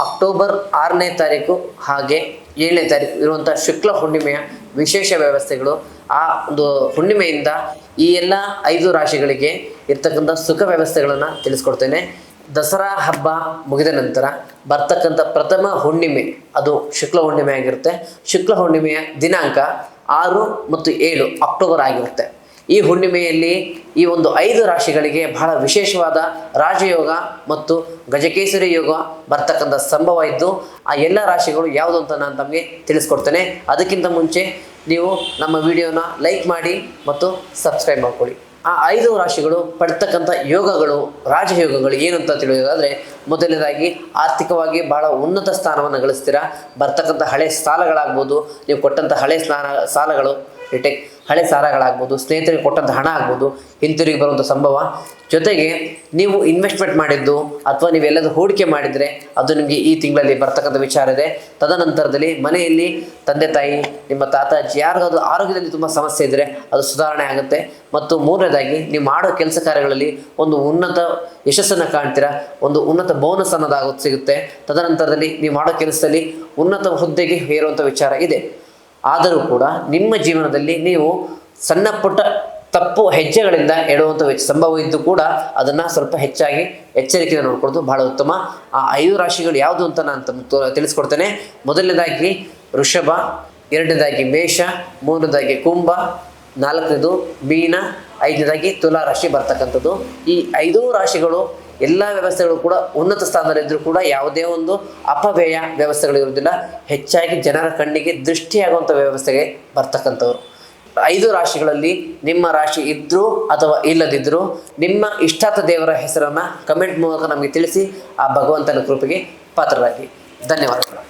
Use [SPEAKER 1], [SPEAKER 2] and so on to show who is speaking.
[SPEAKER 1] October 6ನೇ ತಾರೀಕು ಹಾಗೆ 7ನೇ ತಾರೀಕು ಇರುವಂಥ ಶುಕ್ಲ ಹುಣ್ಣಿಮೆಯ ವಿಶೇಷ ವ್ಯವಸ್ಥೆಗಳು. ಆ ಒಂದು ಹುಣ್ಣಿಮೆಯಿಂದ ಈ ಎಲ್ಲ 5 ರಾಶಿಗಳಿಗೆ ಇರ್ತಕ್ಕಂಥ ಸುಖ ವ್ಯವಸ್ಥೆಗಳನ್ನು ತಿಳಿಸ್ಕೊಡ್ತೇನೆ. ದಸರಾ ಹಬ್ಬ ಮುಗಿದ ನಂತರ ಬರ್ತಕ್ಕಂಥ ಪ್ರಥಮ ಹುಣ್ಣಿಮೆ ಅದು ಶುಕ್ಲ ಹುಣ್ಣಿಮೆ ಆಗಿರುತ್ತೆ. ಶುಕ್ಲ ಹುಣ್ಣಿಮೆಯ ದಿನಾಂಕ 6 ಮತ್ತು 7 ಅಕ್ಟೋಬರ್ ಆಗಿರುತ್ತೆ. ಈ ಹುಣ್ಣಿಮೆಯಲ್ಲಿ ಈ ಒಂದು 5 ರಾಶಿಗಳಿಗೆ ಬಹಳ ವಿಶೇಷವಾದ ರಾಜಯೋಗ ಮತ್ತು ಗಜಕೇಸರಿ ಯೋಗ ಬರ್ತಕ್ಕಂಥ ಸಂಭವ ಇದ್ದು, ಆ ಎಲ್ಲ ರಾಶಿಗಳು ಯಾವುದು ಅಂತ ನಾನು ತಮಗೆ ತಿಳಿಸ್ಕೊಡ್ತೇನೆ. ಅದಕ್ಕಿಂತ ಮುಂಚೆ ನೀವು ನಮ್ಮ ವಿಡಿಯೋನ ಲೈಕ್ ಮಾಡಿ ಮತ್ತು ಸಬ್ಸ್ಕ್ರೈಬ್ ಮಾಡ್ಕೊಳ್ಳಿ. ಆ 5 ರಾಶಿಗಳು ಪಡ್ತಕ್ಕಂಥ ಯೋಗಗಳು, ರಾಜಯೋಗಗಳು ಏನು ಅಂತ ತಿಳಿಯೋದಾದರೆ, ಮೊದಲನೇದಾಗಿ ಆರ್ಥಿಕವಾಗಿ ಬಹಳ ಉನ್ನತ ಸ್ಥಾನವನ್ನು ಗಳಿಸ್ತೀರಾ. ಬರ್ತಕ್ಕಂಥ ಹಳೆ ಸಾಲಗಳಾಗ್ಬೋದು, ನೀವು ಕೊಟ್ಟಂಥ ಸಾಲಗಳು ಹಳೆ ಸಾಲಗಳಾಗ್ಬೋದು, ಸ್ನೇಹಿತರಿಗೆ ಕೊಟ್ಟಂಥ ಹಣ ಆಗ್ಬೋದು, ಹಿಂತಿರುಗಿ ಬರುವಂಥ ಸಂಭವ. ಜೊತೆಗೆ ನೀವು ಇನ್ವೆಸ್ಟ್ಮೆಂಟ್ ಮಾಡಿದ್ದು ಅಥವಾ ನೀವೆಲ್ಲದೂ ಹೂಡಿಕೆ ಮಾಡಿದರೆ ಅದು ನಿಮಗೆ ಈ ತಿಂಗಳಲ್ಲಿ ಬರ್ತಕ್ಕಂಥ ವಿಚಾರ ಇದೆ. ತದನಂತರದಲ್ಲಿ ಮನೆಯಲ್ಲಿ ತಂದೆ ತಾಯಿ, ನಿಮ್ಮ ತಾತ ಅಜ್ಜಿ ಯಾರಿಗಾದ್ರೂ ಆರೋಗ್ಯದಲ್ಲಿ ತುಂಬ ಸಮಸ್ಯೆ ಇದ್ದರೆ ಅದು ಸುಧಾರಣೆ ಆಗುತ್ತೆ. ಮತ್ತು ಮೂರನೇದಾಗಿ ನೀವು ಮಾಡೋ ಕೆಲಸ ಕಾರ್ಯಗಳಲ್ಲಿ ಒಂದು ಉನ್ನತ ಯಶಸ್ಸನ್ನು ಕಾಣ್ತೀರಾ, ಒಂದು ಉನ್ನತ ಬೋನಸ್ ಅನ್ನೋದಾಗೋದು ಸಿಗುತ್ತೆ. ತದನಂತರದಲ್ಲಿ ನೀವು ಮಾಡೋ ಕೆಲಸದಲ್ಲಿ ಉನ್ನತ ಹುದ್ದೆಗೆ ಏರುವಂಥ ವಿಚಾರ ಇದೆ. ಆದರೂ ಕೂಡ ನಿಮ್ಮ ಜೀವನದಲ್ಲಿ ನೀವು ಸಣ್ಣ ಪುಟ್ಟ ತಪ್ಪು ಹೆಜ್ಜೆಗಳಿಂದ ಎಡುವಂಥ ಸಂಭವ ಇದ್ದು ಕೂಡ ಅದನ್ನು ಸ್ವಲ್ಪ ಹೆಚ್ಚಾಗಿ ಎಚ್ಚರಿಕೆಯಿಂದ ನೋಡ್ಕೊಳ್ಳೋದು ಬಹಳ ಉತ್ತಮ. ಆ 5 ರಾಶಿಗಳು ಯಾವುದು ಅಂತ ನಾನು ತಿಳಿಸ್ಕೊಡ್ತೇನೆ. ಮೊದಲನೇದಾಗಿ ವೃಷಭ, 2ನೇದಾಗಿ ಮೇಷ, 3ನೇದಾಗಿ ಕುಂಭ, 4ನೇದು ಮೀನ, 5ನೇದಾಗಿ ತುಲಾ ರಾಶಿ ಬರ್ತಕ್ಕಂಥದ್ದು. ಈ 5 ರಾಶಿಗಳು ಎಲ್ಲ ವ್ಯವಸ್ಥೆಗಳು ಕೂಡ ಉನ್ನತ ಸ್ಥಾನದಲ್ಲಿದ್ದರೂ ಕೂಡ ಯಾವುದೇ ಒಂದು ಅಪವ್ಯಯ ವ್ಯವಸ್ಥೆಗಳಿರುವುದಿಲ್ಲ. ಹೆಚ್ಚಾಗಿ ಜನರ ಕಣ್ಣಿಗೆ ದೃಷ್ಟಿಯಾಗುವಂಥ ವ್ಯವಸ್ಥೆಗೆ ಬರ್ತಕ್ಕಂಥವ್ರು. 5 ರಾಶಿಗಳಲ್ಲಿ ನಿಮ್ಮ ರಾಶಿ ಇದ್ದರೂ ಅಥವಾ ಇಲ್ಲದಿದ್ದರೂ ನಿಮ್ಮ ಇಷ್ಟಾರ್ಥ ದೇವರ ಹೆಸರನ್ನು ಕಮೆಂಟ್ ಮೂಲಕ ನಮಗೆ ತಿಳಿಸಿ ಆ ಭಗವಂತನ ಕೃಪೆಗೆ ಪಾತ್ರರಾಗಿ. ಧನ್ಯವಾದಗಳು.